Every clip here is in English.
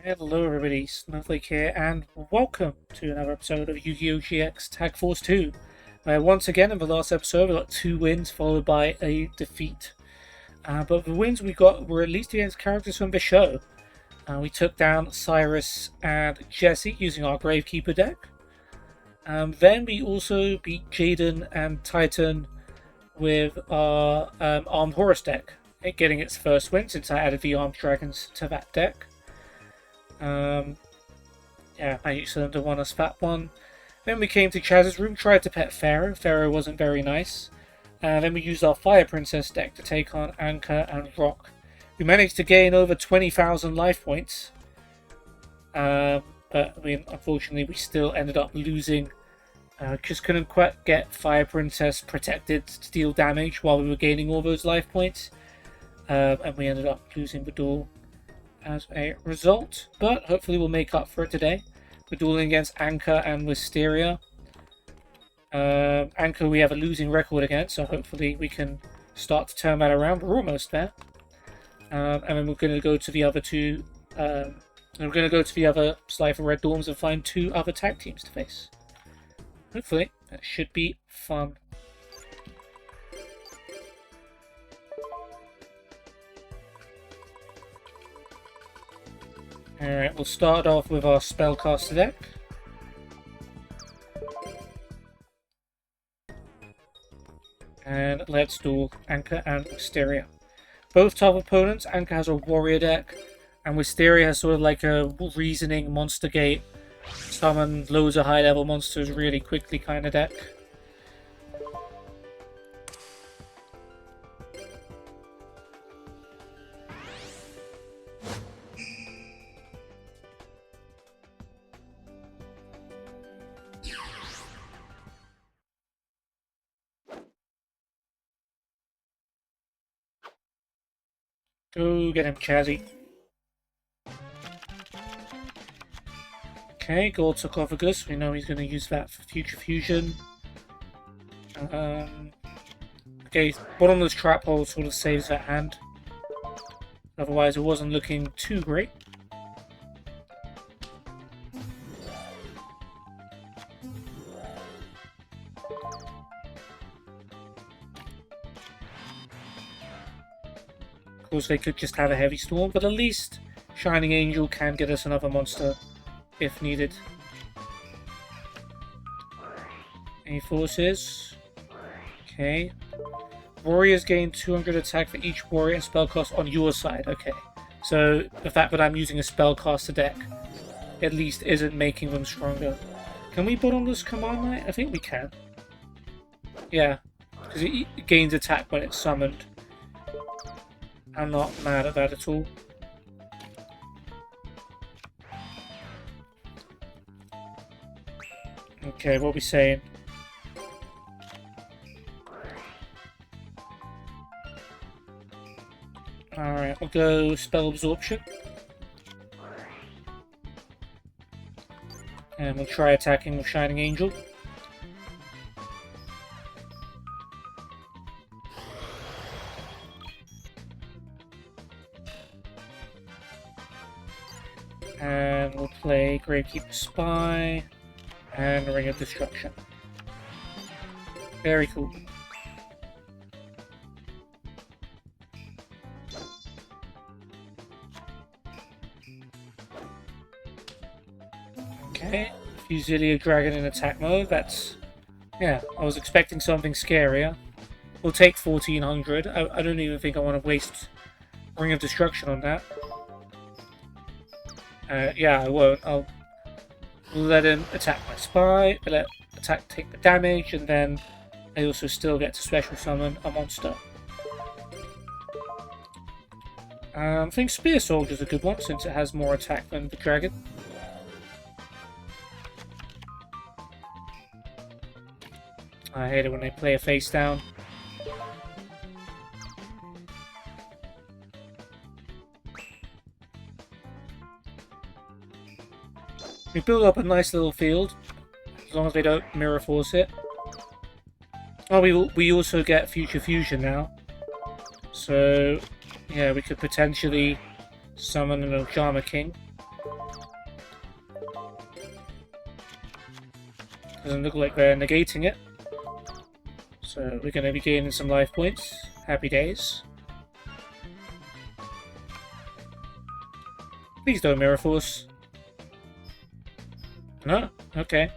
Hello everybody, Snowflake here, and welcome to another episode of Yu-Gi-Oh! GX Tag Force 2. Once again, in the last episode, we got 2 wins followed by a defeat. But the wins we got were at least against characters from the show. We took down Cyrus and Jesse using our Gravekeeper deck. Then we also beat Jaden and Titan with our Armed Horus deck, getting its first win since I added the Armed Dragons to that deck. Yeah, I used them to won us that one. Then we came to Chaz's room, tried to pet Pharaoh. Pharaoh wasn't very nice. Then we used our Fire Princess deck to take on Anchor and Rock. We managed to gain over 20,000 life points. But I mean, unfortunately, we still ended up losing. Just couldn't quite get Fire Princess protected to deal damage while we were gaining all those life points. And we ended up losing the duel as a result, but hopefully we'll make up for it today. We're dueling against Anchor and Wisteria. Anchor we have a losing record against, so hopefully we can start to turn that around. We're almost there. And then we're going to go to the other two. And we're going to go to the other Slifer Red Dorms and find 2 other tag teams to face. Hopefully, that should be fun. Alright, we'll start off with our Spellcaster deck. And let's duel Anchor and Wisteria. Both tough opponents. Anchor has a Warrior deck, and Wisteria has sort of like a Reasoning, Monster Gate, summon loads of high-level monsters really quickly kind of deck. Go get him, Chazzy. Okay, Gold Sarcophagus. We know he's going to use that for Future Fusion. Okay, Bottomless Trap Hole sort of saves that hand. Otherwise, it wasn't looking too great. Of course, they could just have a Heavy Storm, but at least Shining Angel can get us another monster if needed. Any forces? Okay. Warriors gain 200 attack for each warrior and spell cost on your side. Okay. So the fact that I'm using a spellcaster deck at least isn't making them stronger. Can we bottomless Command Knight? I think we can. Yeah. Because it gains attack when it's summoned. I'm not mad at that at all. Okay, what are we saying? Alright, we'll go Spell Absorption. And we'll try attacking with Shining Angel. And we'll play Gravekeeper Spy and Ring of Destruction. Very cool. Okay, Fusilia Dragon in attack mode. That's... yeah, I was expecting something scarier. We'll take 1400. I don't even think I want to waste Ring of Destruction on that. Yeah, I won't. I'll let him attack my spy, let attack take the damage, and then I also still get to special summon a monster. I think Spear Soldier's a good one since it has more attack than the dragon. I hate it when they play a face down. We build up a nice little field, as long as they don't Mirror Force it. Oh, we also get Future Fusion now. So, yeah, we could potentially summon an Ojama King. Doesn't look like they're negating it. So we're going to be gaining some life points. Happy days. Please don't Mirror Force. No? Okay.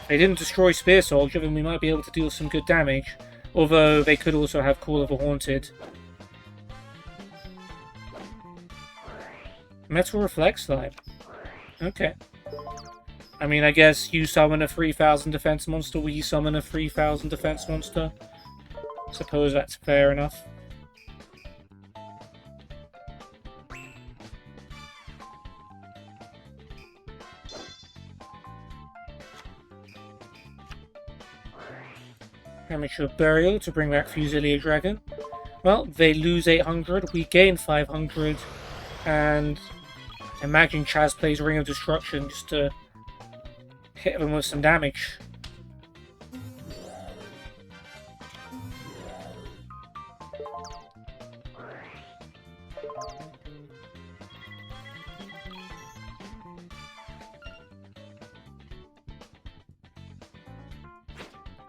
If they didn't destroy Spear Soldier, then we might be able to deal some good damage. Although they could also have Call of the Haunted. Metal Reflect Slime. Okay. I mean, I guess you summon a 3000 defense monster, we summon a 3000 defense monster. Suppose that's fair enough. Premature Burial to bring back Fusilia Dragon. Well, they lose 800, we gain 500, and imagine Chaz plays Ring of Destruction just to hit them with some damage.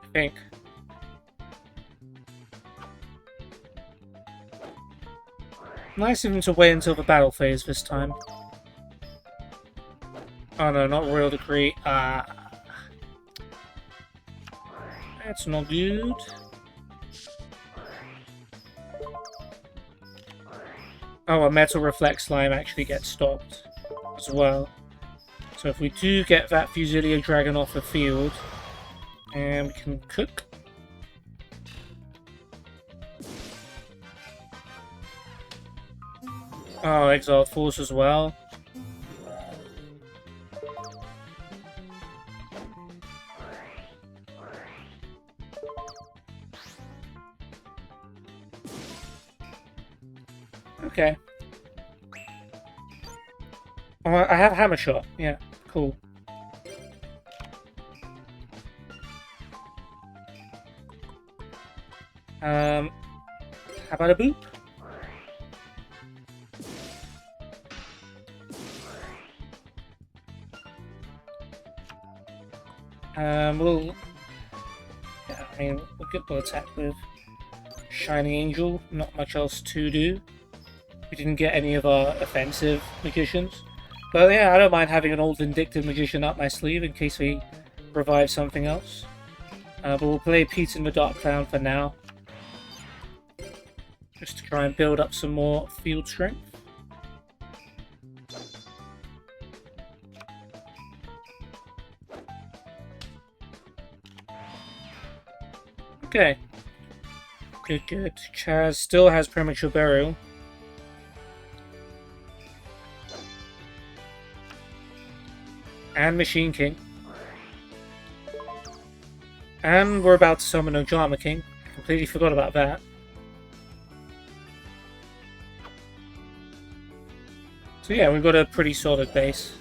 I think. Nice of him to wait until the battle phase this time. Oh no, not Royal Decree. That's not good. Oh, a Metal Reflect Slime actually gets stopped as well. So if we do get that Fusilia Dragon off the field, and we can cook. Oh, Exiled Force as well. Okay. Oh, I have Hammer Shot. Yeah, cool. How about a boop? We'll we'll attack with Shining Angel. Not much else to do. We didn't get any of our offensive magicians. But yeah, I don't mind having an old Vindictive Magician up my sleeve in case we revive something else. But we'll play Pete and the Dark Clown for now. Just to try and build up some more field strength. Okay. Good, good. Chaz still has Premature Burial. And Machine King. And we're about to summon Ojama King. I completely forgot about that. So yeah, we've got a pretty solid base.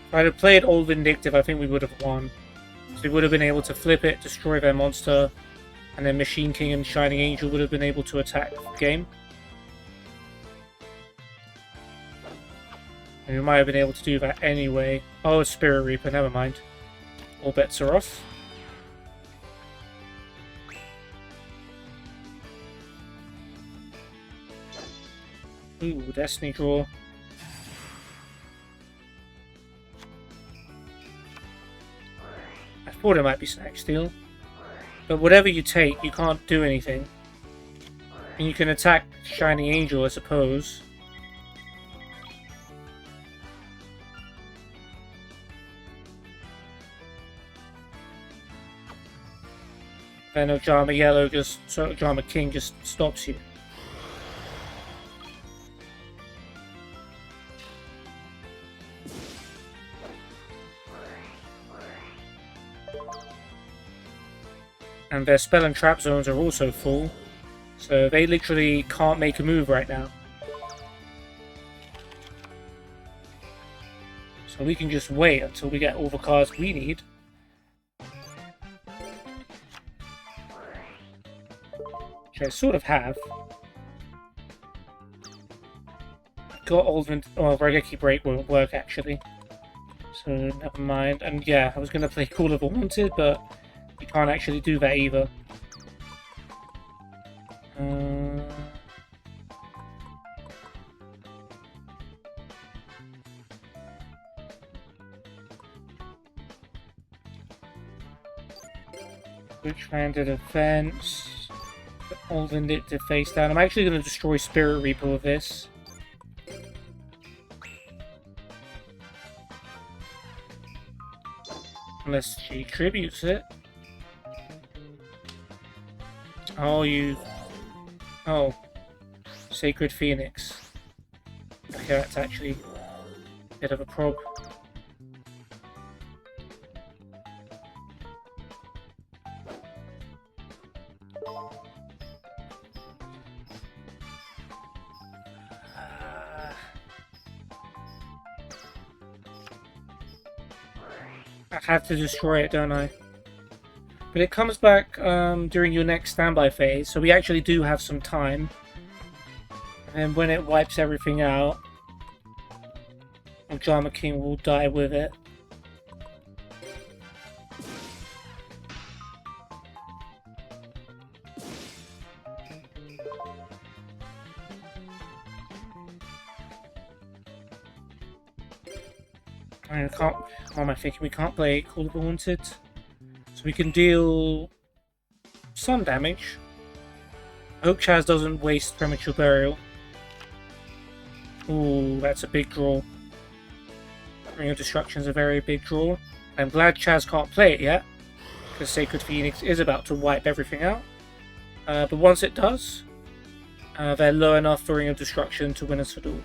If I'd have played Old Vindictive, I think we would have won. So we would have been able to flip it, destroy their monster, and then Machine King and Shining Angel would have been able to attack the game. And we might have been able to do that anyway. Oh, Spirit Reaper, never mind. All bets are off. Ooh, Destiny Draw. I thought it might be Snack Steal. But whatever you take, you can't do anything. And you can attack Shining Angel, I suppose. Then Ojama Yellow just, so Ojama King just stops you. And their spell and trap zones are also full, so they literally can't make a move right now. So we can just wait until we get all the cards we need. Which I sort of have. Got Ultimate... Oh, Regeki Break won't work, actually. So, never mind. And yeah, I was going to play Call of the Wanted, but you can't actually do that either. Which landed a fence. Ultimed it to face down. I'm actually going to destroy Spirit Reaper with this. Unless she tributes it. Oh, you... Oh. Sacred Phoenix. Okay, that's actually a bit of a prob. I have to destroy it, don't I? But it comes back during your next standby phase, so we actually do have some time. And when it wipes everything out, Drama King will die with it. I can't... What am I thinking? We can't play Call of the Haunted. So we can deal some damage. I hope Chaz doesn't waste Premature Burial. Ooh, that's a big draw. Ring of Destruction's a very big draw. I'm glad Chaz can't play it yet, because Sacred Phoenix is about to wipe everything out. But once it does, they're low enough for Ring of Destruction to win us for duel.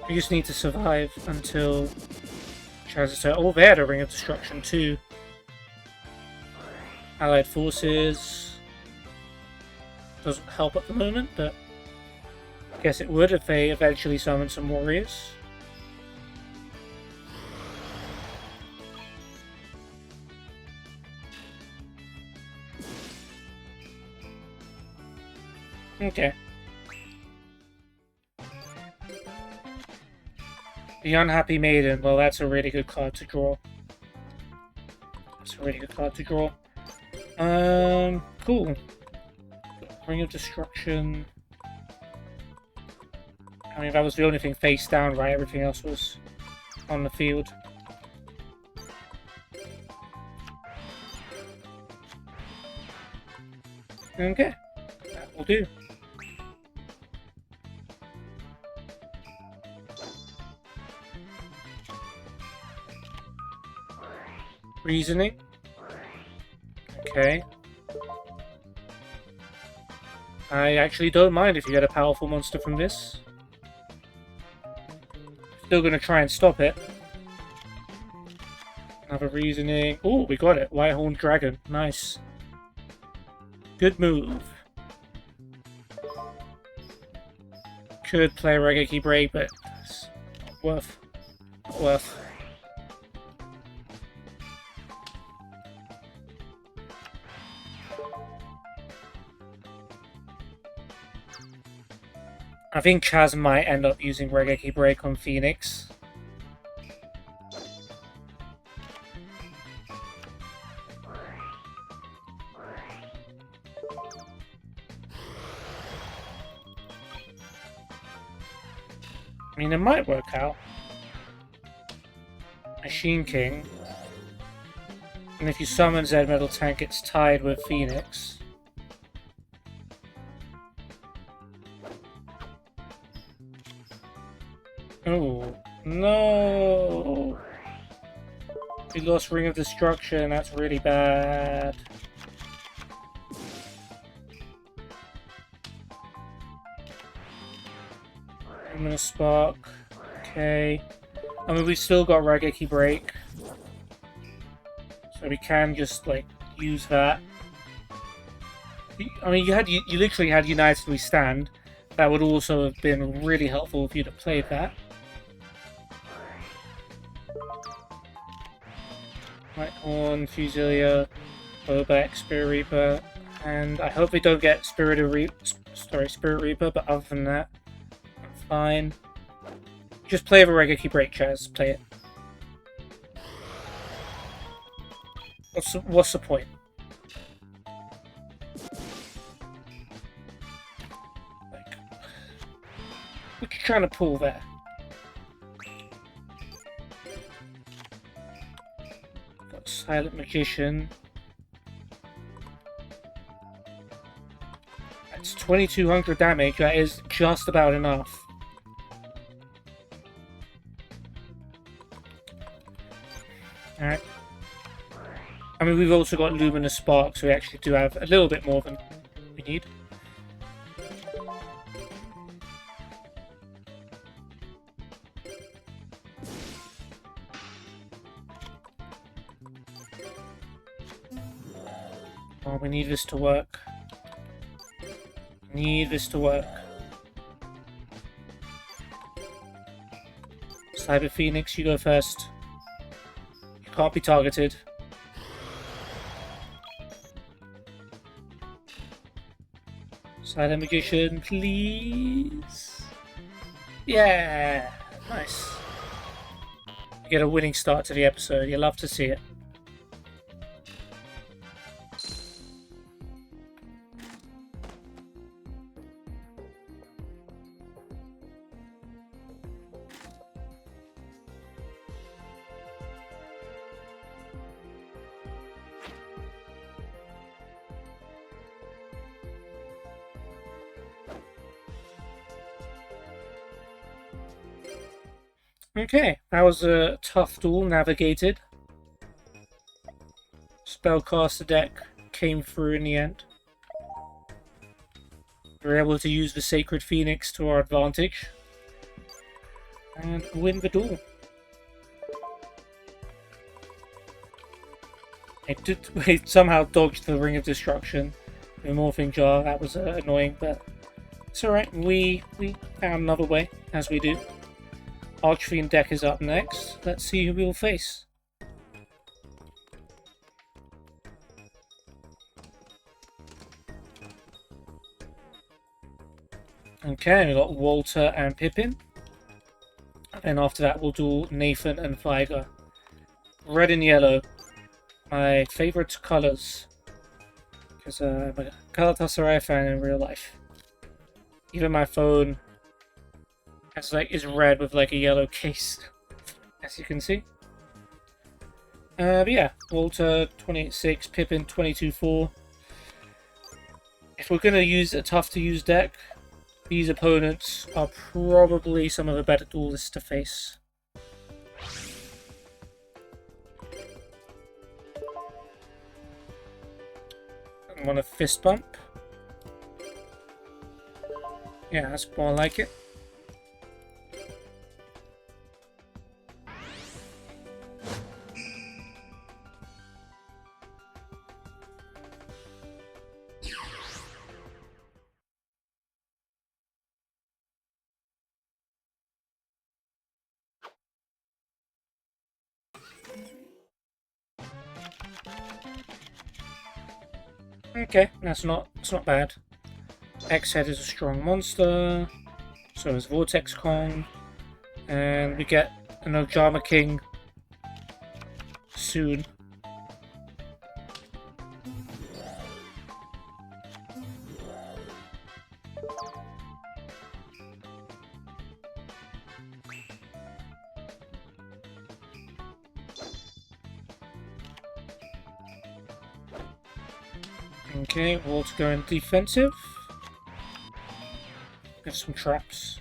We just need to survive until Chaz turn. Oh, they had a Ring of Destruction too. Allied forces doesn't help at the moment, but I guess it would if they eventually summon some warriors. Okay. The Unhappy Maiden, well, that's a really good card to draw. That's a really good card to draw. Cool. Ring of Destruction. I mean, that was the only thing face down, right? Everything else was on the field. Okay. That will do. Reasoning. Okay. I actually don't mind if you get a powerful monster from this. Still gonna try and stop it. Another reasoning. Oh, we got it. Whitehorn Dragon. Nice. Good move. Could play Regeki Break, but it's not worth. Not worth. I think Chaz might end up using Regeki Break on Phoenix. I mean, it might work out. Machine King. And if you summon Zed Metal Tank, it's tied with Phoenix. Oh, no! We lost Ring of Destruction, that's really bad. Luminous Spark. Okay. I mean, we've still got Raigeki Break. So we can just, like, use that. I mean, you literally had United We Stand. That would also have been really helpful if you'd have played that. Lighthorn, Fusilia, Bobeck, Spirit Reaper, and I hope they don't get Spirit Reaper, but other than that, I'm fine. Just play the Raigeki Break, Chaz. Play it. What's the point? Like, what you trying to pull there? Got Silent Magician. That's 2200 damage. That is just about enough. Alright. I mean, we've also got Luminous Spark, so we actually do have a little bit more than we need. Oh, we need this to work. Need this to work. Cyber Phoenix, you go first. You can't be targeted. Silent Magician, please. Yeah, nice. You get a winning start to the episode. You love to see it. Okay, that was a tough duel navigated. Spellcaster deck came through in the end. We were able to use the Sacred Phoenix to our advantage and win the duel. It somehow dodged the Ring of Destruction. The Morphing Jar, that was annoying, but it's alright. We found another way, as we do. Archfiend deck is up next. Let's see who we'll face. Okay, we've got Walter and Pippin. And after that we'll do Nathan and Viger. Red and yellow. My favourite colours. Because I'm a Galatasaray fan in real life. Even my phone is red with like a yellow case, as you can see. But yeah, Walter 28-6, Pippin 22-4. If we're gonna use a tough to use deck, these opponents are probably some of the better duelists to face. I want a fist bump. Yeah, that's more like it. Okay, it's not bad. X-Head is a strong monster, so is Vortex Kong, and we get an Ojama King soon. Okay, Walt's going defensive. Get some traps.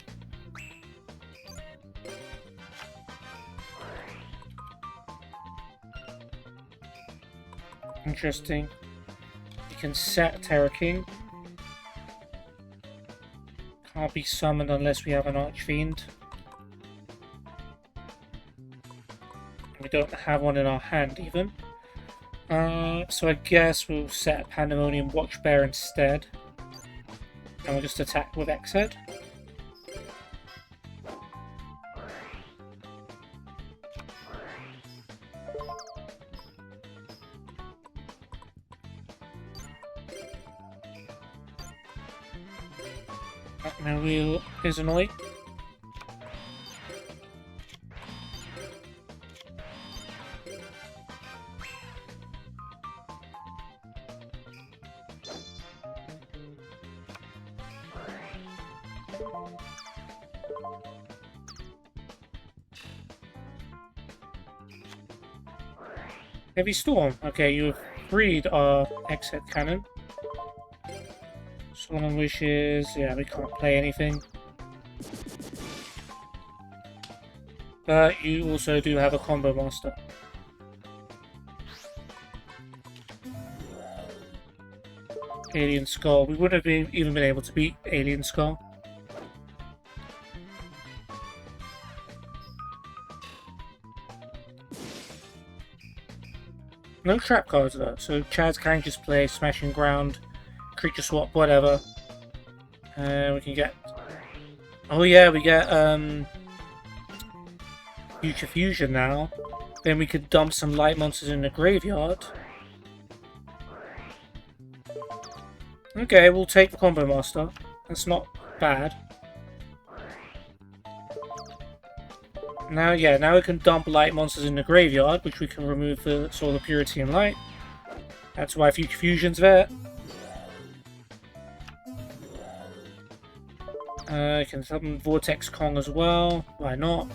Interesting. You can set Terra King. Can't be summoned unless we have an Archfiend. We don't have one in our hand even. So I guess we'll set Pandemonium Watchbear instead. And we'll just attack with X-Head. Now wheel is annoying. Heavy Storm. Okay, you've freed our X-Head cannon. Solemn Wishes. Yeah, we can't play anything. But you also do have a Combo Master. Alien Skull. We wouldn't have even been able to beat Alien Skull. No trap cards though, so Chaz can just play Smashing Ground, Creature Swap, whatever. We can get... Oh yeah, we get Future Fusion now. Then we could dump some light monsters in the graveyard. Okay, we'll take the Combo Master. That's not bad. Now, yeah, now we can dump light monsters in the graveyard, which we can remove the Solar Purity and Light. That's why Future Fusion's there. I can summon Vortex Kong as well. Why not?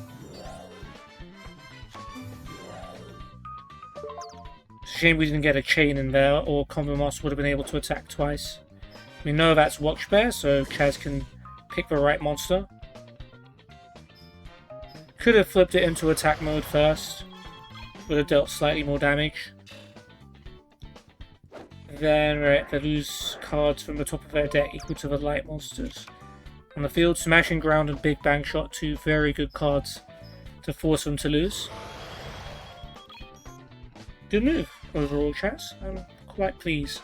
It's a shame we didn't get a chain in there, or Combo Master would have been able to attack twice. We know that's Watchbear, so Chaz can pick the right monster. Could have flipped it into attack mode first. Would have dealt slightly more damage. Then, right, they lose cards from the top of their deck equal to the light monsters. On the field, Smashing Ground and Big Bang Shot, two very good cards to force them to lose. Good move overall, Chaz. I'm quite pleased.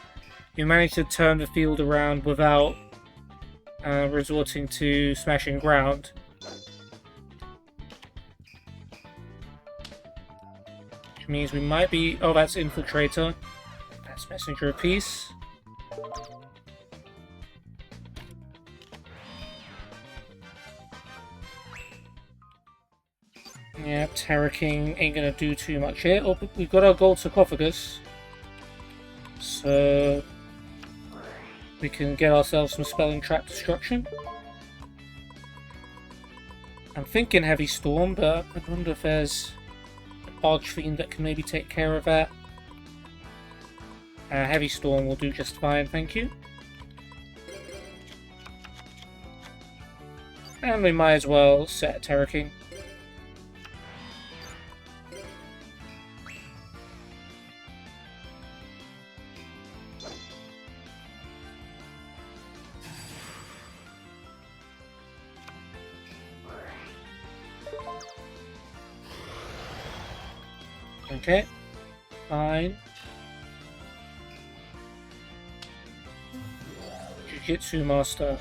You managed to turn the field around without resorting to Smashing Ground. Which means we might be... Oh, that's Infiltrator. That's Messenger of Peace. Yeah, Terra King ain't gonna do too much here. Oh, but we've got our Gold Sarcophagus. So... we can get ourselves some Spell and Trap Destruction. I'm thinking Heavy Storm, but I wonder if there's an Archfiend that can maybe take care of that. Heavy Storm will do just fine, thank you. And we might as well set Terra King. Okay, fine. Jiu-Jitsu Master.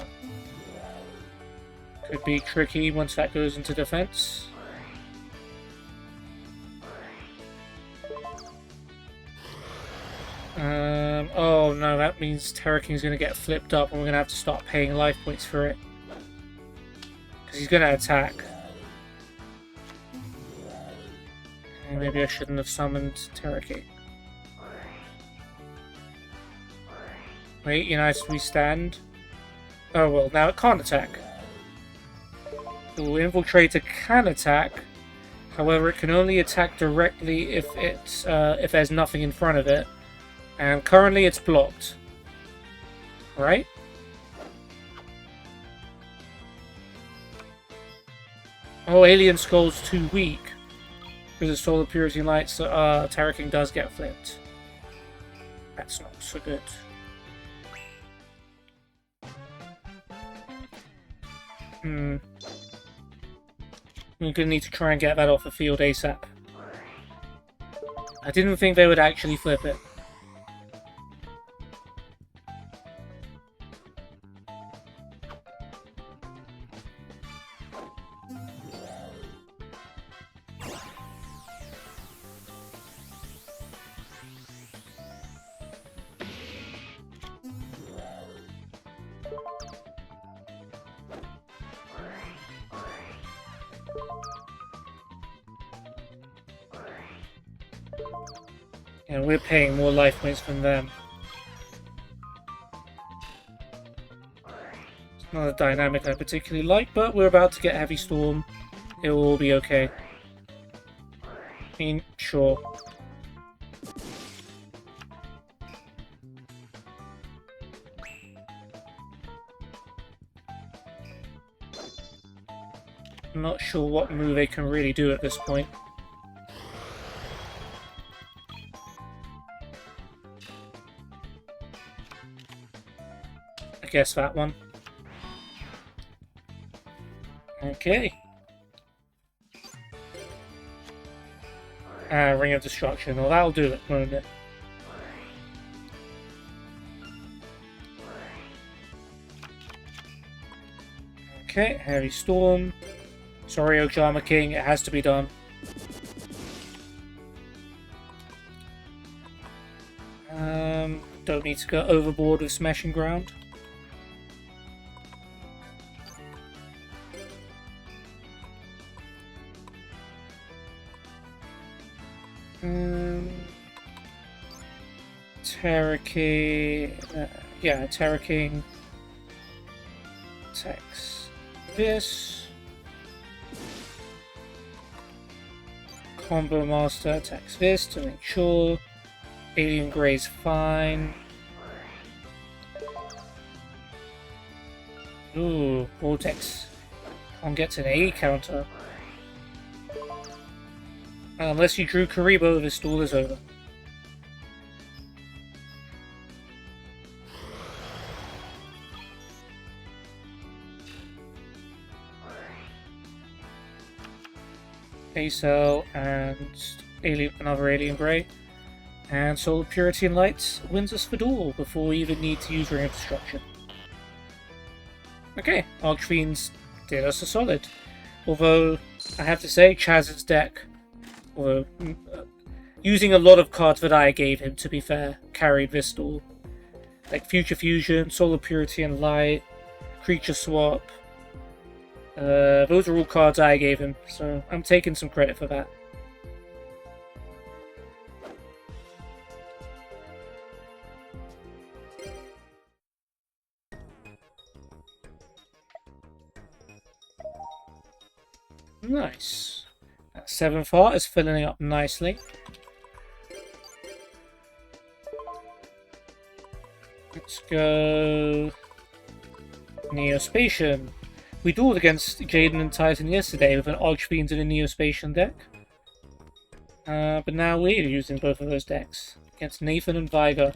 Could be tricky once that goes into defense. Oh no, that means Terra King's going to get flipped up and we're going to have to start paying life points for it. Because he's going to attack. Maybe I shouldn't have summoned Terra King. Wait, United We Stand. Oh well, now it can't attack. The Infiltrator can attack. However, it can only attack directly if it's if there's nothing in front of it. And currently it's blocked. Right? Oh, Alien Skull's too weak. Because of Solar Purity and Light, so Terra King does get flipped. That's not so good. We're gonna need to try and get that off the field ASAP. I didn't think they would actually flip it. And we're paying more life points than them. It's not a dynamic I particularly like, but we're about to get Heavy Storm. It will all be okay. I mean, sure. I'm not sure what move they can really do at this point. I guess that one. Okay. Ring of Destruction. Well, that'll do it, won't it? Okay, Heavy Storm. Sorry, Ojama King, it has to be done. Don't need to go overboard with Smashing Ground. Terra King... yeah, Terra King attacks this. Combo Master attacks this to make sure. Alien Grey's fine. Ooh, Vortex. Can't get to an A counter. Unless you drew Karibo, this duel is over. A-Cell and another Alien Grey. And Solar Purity and Light wins us the duel before we even need to use Ring of Destruction. Okay, Archfiends did us a solid. Although, I have to say, Chaz's deck, although using a lot of cards that I gave him, to be fair, carried this duel. Like Future Fusion, Solar Purity and Light, Creature Swap. Those are all cards I gave him, so I'm taking some credit for that. Nice. That 7th art is filling up nicely. Let's go... Neospatian. We dueled against Jaden and Titan yesterday with an Archfiend and a Neospatian deck. But now we're using both of those decks against Nathan and Viger.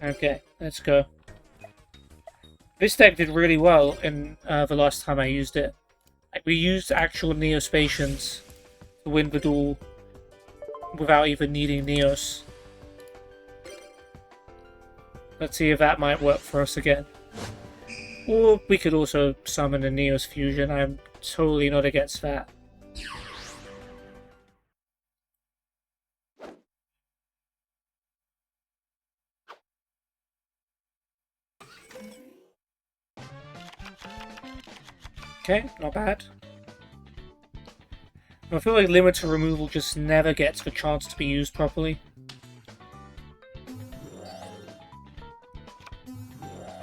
Okay, let's go. This deck did really well in the last time I used it. Like, we used actual Neospatians to win the duel without even needing Neos. Let's see if that might work for us again. Or we could also summon a Neos Fusion. I'm totally not against that. Okay, not bad. I feel like limiter removal just never gets the chance to be used properly.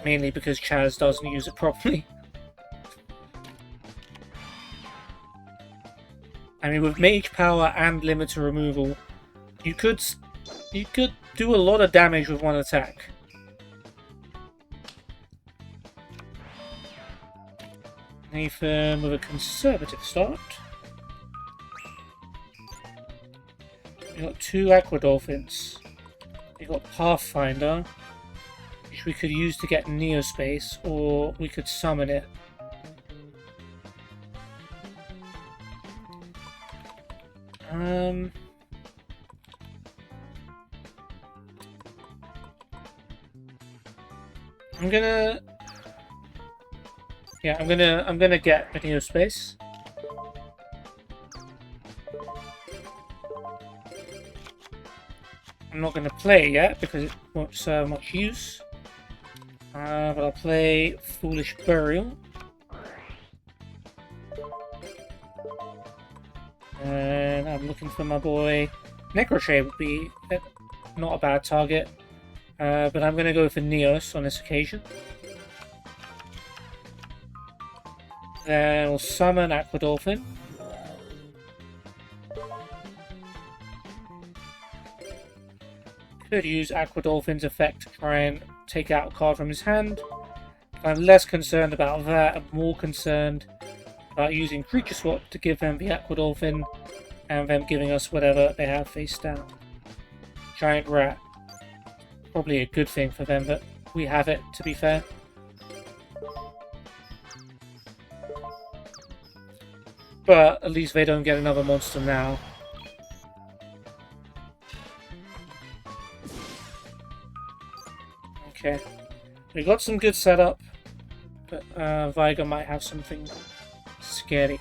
Mainly because Chaz doesn't use it properly. I mean, with Mage Power and limiter removal, you could do a lot of damage with one attack. Nathan with a conservative start. We got 2 Aqua Dolphins. We got Pathfinder, which we could use to get Neospace, or we could summon it I'm gonna... Yeah, I'm gonna get video space. I'm not gonna play it yet because it won't serve much use. But I'll play Foolish Burial. And I'm looking for my boy. Necroshade would be not a bad target. But I'm gonna go for Neos on this occasion. Then we'll summon Aquadolphin. Could use Aquadolphin's effect to try and take out a card from his hand. I'm less concerned about that. I'm more concerned about using Creature Swap to give them the Aquadolphin and them giving us whatever they have face down. Giant Rat. Probably a good thing for them that we have it, to be fair. But at least they don't get another monster now. Okay. We got some good setup, but Viger might have something scary.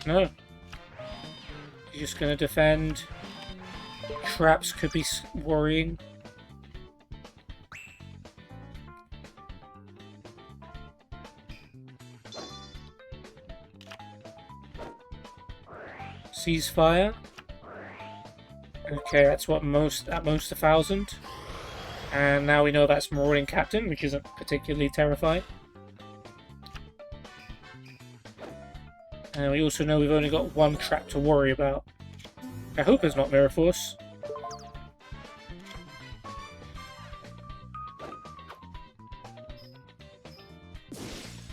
No. You're just gonna defend. Traps could be worrying. Ceasefire. Okay, that's what at most 1,000. And now we know that's Marauding Captain, which isn't particularly terrifying. And we also know we've only got one trap to worry about. I hope it's not Mirror Force.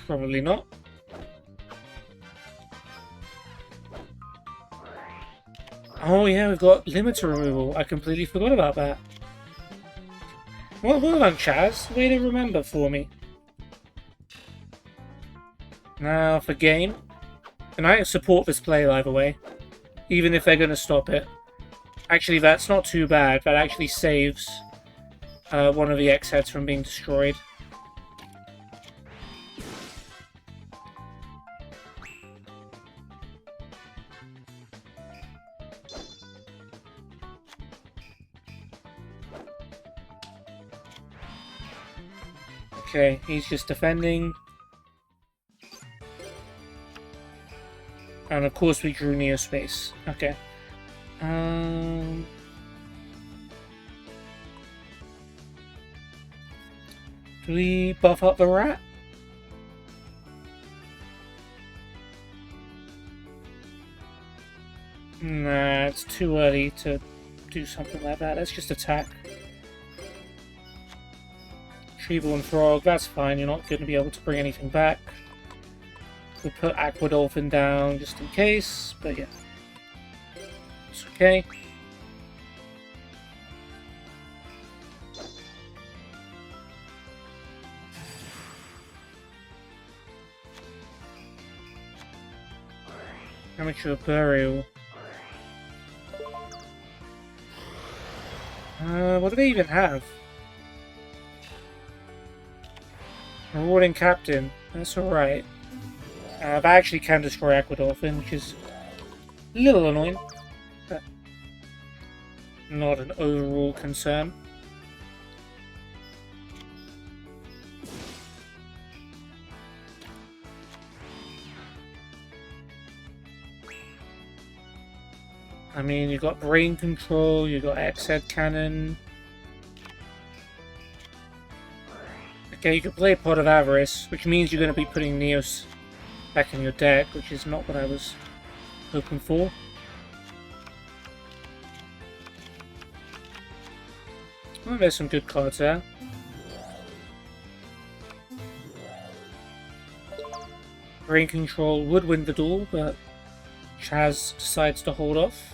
Probably not. Oh yeah, we've got limiter removal. I completely forgot about that. Well done, Chaz. Way to remember for me. Now for game. And I support this play either way. Even if they're going to stop it. Actually, that's not too bad. That actually saves one of the X-Heads from being destroyed. Okay, he's just defending. And of course we drew Neospace. Okay. Do we buff up the rat? Nah, it's too early to do something like that. Let's just attack. Treble and Frog, that's fine. You're not going to be able to bring anything back. We'll put Aquadolphin down just in case, but yeah. It's okay. Amateur Burial. What do they even have? Marauding Captain. That's alright. That actually can destroy Aquadolphin, which is a little annoying, but not an overall concern. I mean, you've got Brain Control, you've got X-Head Cannon. Okay, you could play Pot of Avarice, which means you're going to be putting Neos back in your deck, which is not what I was hoping for. Oh, there's some good cards there. Brain Control would win the duel, but Chaz decides to hold off.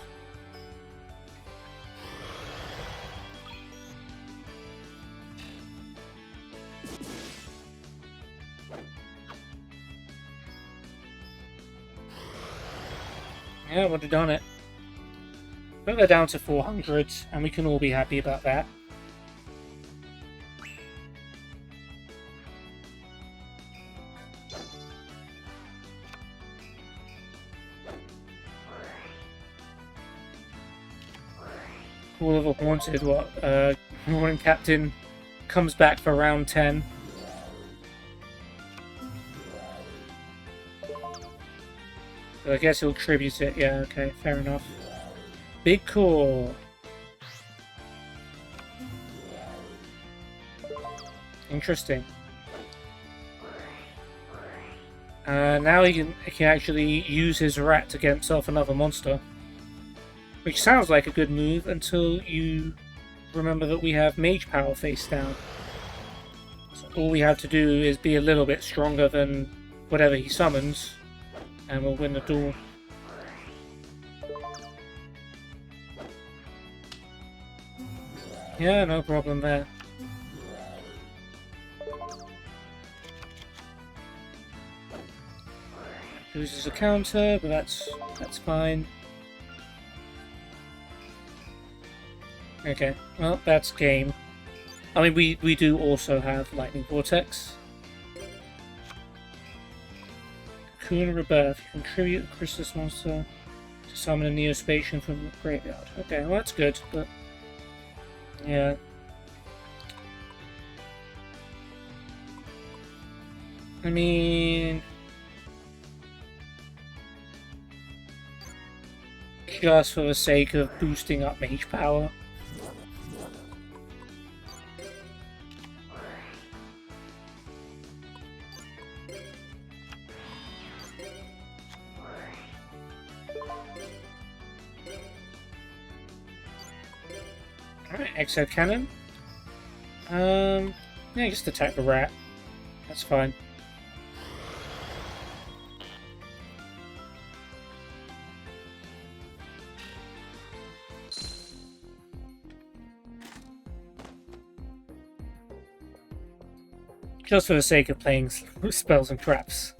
Yeah, I would have done it. But they're down to 400, and we can all be happy about that. All of a Haunted, Morning Captain comes back for round 10. So I guess he'll tribute it. Yeah, okay, fair enough. Big core. Interesting. Now he can actually use his rat to get himself another monster. Which sounds like a good move until you remember that we have Mage Power face down. So all we have to do is be a little bit stronger than whatever he summons, and we'll win the duel. Yeah, no problem there. Loses a counter, but that's fine. Okay, well, that's game. I mean, we do also have Lightning Vortex. Cocoon Rebirth. You contribute a Christus monster to summon a Neospatian from the graveyard. Okay, well, that's good, but... yeah. I mean... just for the sake of boosting up Mage Power. Alright, Exo Cannon. Yeah, just attack the rat. That's fine. Just for the sake of playing spells and traps.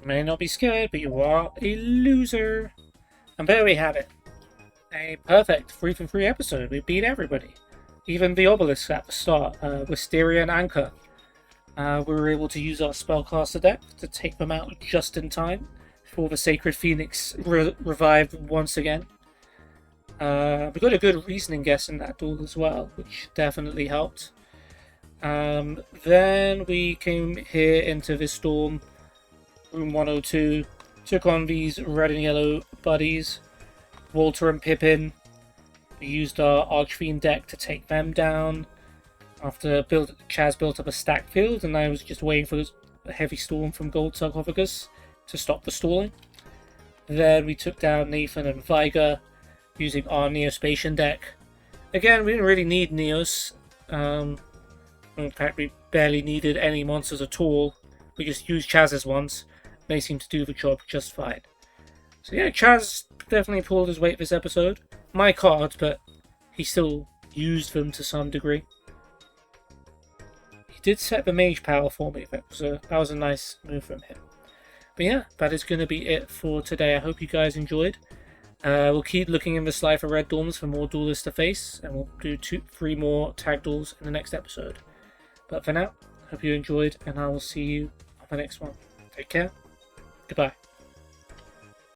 You may not be scared, but you are a loser. And there we have it. A perfect 3-for-3 episode. We beat everybody. Even the obelisk at the start, Wisteria and Anchor. We were able to use our spellcaster deck to take them out just in time before the Sacred Phoenix revived once again. We got a good reasoning guess in that duel as well, which definitely helped. Then we came here into this storm, room 102, took on these red and yellow buddies. Walter and Pippin. We used our Archfiend deck to take them down. After Chaz built up a stack field, and I was just waiting for a heavy storm from Gold Sarcophagus to stop the stalling. Then we took down Nathan and Viger using our Neospatian deck. Again, we didn't really need Neos. In fact, we barely needed any monsters at all. We just used Chaz's ones. They seem to do the job just fine. So yeah, Chaz definitely pulled his weight this episode. My cards, but he still used them to some degree. He did set the Mage Power for me. That was a nice move from him. But yeah, that is going to be it for today. I hope you guys enjoyed. We'll keep looking in the slide for Red Dorms for more duelists to face, and we'll do 3 more tag duels in the next episode. But for now, hope you enjoyed, and I will see you on the next one. Take care. Goodbye.